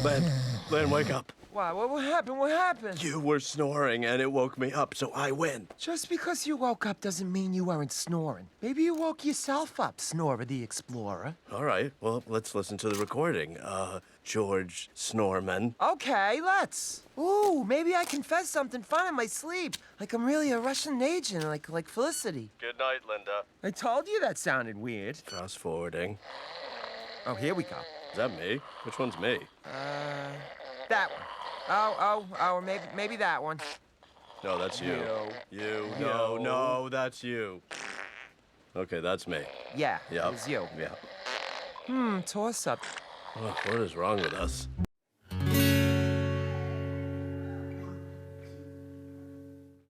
Len, wake up. Why? What happened? What happened? You were snoring and it woke me up, so I win. Just because you woke up doesn't mean you weren't snoring. Maybe you woke yourself up, Snorer the Explorer. All right, well, let's listen to the recording. George Snorman. Okay, let's. Ooh, maybe I confessed something fun in my sleep. Like I'm really a Russian agent, like Felicity. Good night, Linda. I told you that sounded weird. Fast forwarding. Oh, here we go. Is that me? Which one's me? That one. Oh, maybe that one. No, that's you. You. No, that's you. Okay, that's me. Yeah, Yep. it was you. Yeah. Toss up. What is wrong with us?